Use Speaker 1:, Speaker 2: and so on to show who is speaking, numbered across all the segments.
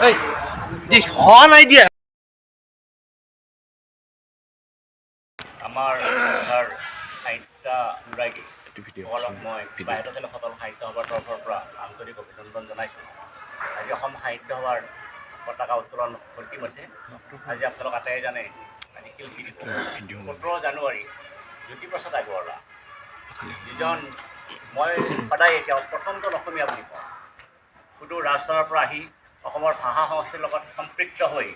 Speaker 1: এই দি হওয়া নাই দিয়া
Speaker 2: আমাৰ সাহিত্য অনুৰাগীসকলক মই বাহিৰত সদল সাহিত্য সভাৰ তৰফৰ পৰা আন্তৰিক অভিনন্দন জনাইছোঁ। আজি অসম সাহিত্য সভাৰ পতাকা উত্তোলন ইতিমধ্যে আজি আপোনালোক আটাইয়ে জানে আজি শিল্পী দিৱস 17 জানুৱাৰী জ্যোতিপ্ৰসাদ আগৰৱালা যিজন মই সদায় এতিয়া প্ৰথমজন অসমীয়া বুলি কওঁ। সুদূৰ ৰাজস্থানৰ পৰা আহি অসমৰ ভাষা সংস্কৃতিৰ লগত সম্পৃক্ত হৈ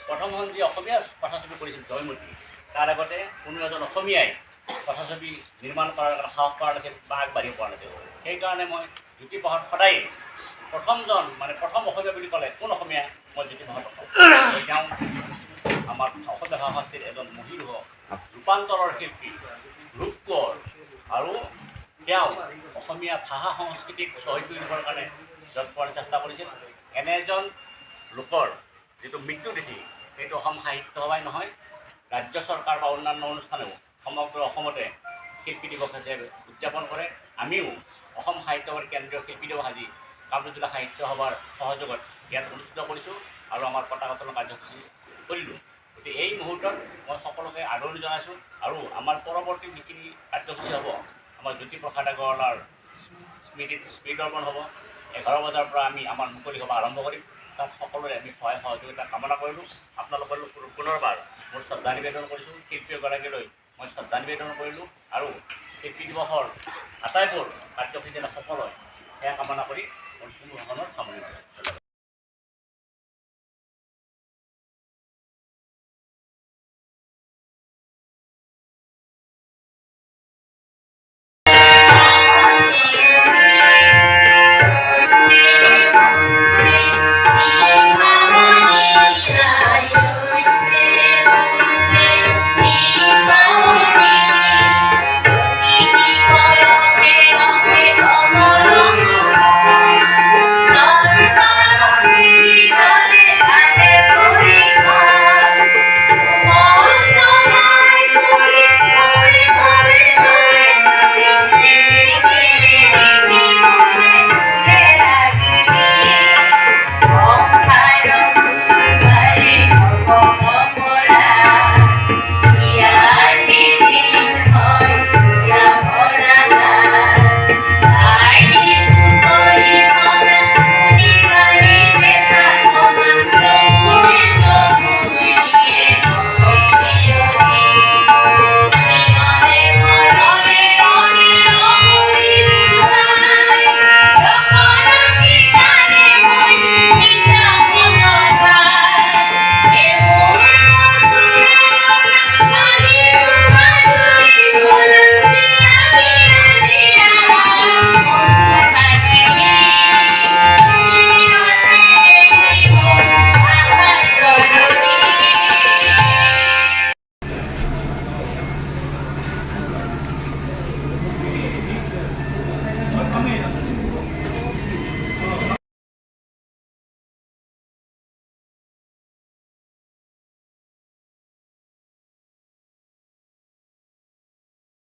Speaker 2: প্ৰথমখন যি অসমীয়া কথাছবি কৰিছিল জয়মতী, তাৰ আগতে কোনো এজন অসমীয়াই কথাছবি নিৰ্মাণ কৰাৰ কাৰণে সাহস কৰা নাছিল বা আগবাঢ়িব পৰা নাছিল। সেইকাৰণে মই জ্যোতিপ্ৰসাদ সদায় প্ৰথমজন প্ৰথম অসমীয়া বুলি ক'লে কোন অসমীয়া, মই জ্যোতিপ্ৰসাদক কওঁ। তেওঁ আমাৰ অসমীয়া ভাষা সংস্কৃতিৰ এজন মহীৰূহ ৰূপান্তৰৰ শিল্পী, ৰূপকোঁৱৰ, আৰু তেওঁ অসমীয়া ভাষা সংস্কৃতিক চহকী কৰিবৰ কাৰণে যৎপৰে চেষ্টা কৰিছিল। এনে এজন লোকৰ যিটো মৃত্যু তিথি, সেইটো অসম সাহিত্য সভাই নহয়, ৰাজ্য চৰকাৰ বা অন্যান্য অনুষ্ঠানেও সমগ্ৰ অসমতে শিল্পী দিৱস হিচাপে উদযাপন কৰে। আমিও অসম সাহিত্য সভাৰ কেন্দ্ৰীয় শিল্পী দিৱস আজি কামৰূপ জিলা সাহিত্য সভাৰ সহযোগত ইয়াত অনুষ্ঠিত কৰিছোঁ আৰু আমাৰ পতাকা উত্তোলন কাৰ্যসূচী কৰিলোঁ। গতিকে এই মুহূৰ্তত মই সকলোকে আদৰণি জনাইছোঁ আৰু আমাৰ পৰৱৰ্তী যিখিনি কাৰ্যসূচী হ'ব, আমাৰ জ্যোতিপ্ৰসাদ আগৰৱালাৰ স্মৃতিদৰ্পণ হ'ব। 11 বজাৰ পৰা আমি আমাৰ মুকলি সভা আৰম্ভ কৰিম। তাত সকলোৰে আমি সহায় সহযোগিতা কামনা কৰিলোঁ। আপোনালোকৰ পুনৰবাৰ মোৰ শ্ৰদ্ধা নিবেদন কৰিছোঁ। শিল্পী এগৰাকীলৈ মই শ্ৰদ্ধা নিবেদন কৰিলোঁ আৰু শিল্পী দিৱসৰ আটাইবোৰ কাৰ্যসূচী সফল হয় সেয়া কামনা কৰি মোৰ চমু ভাষণৰ সামৰণি মাৰিলোঁ।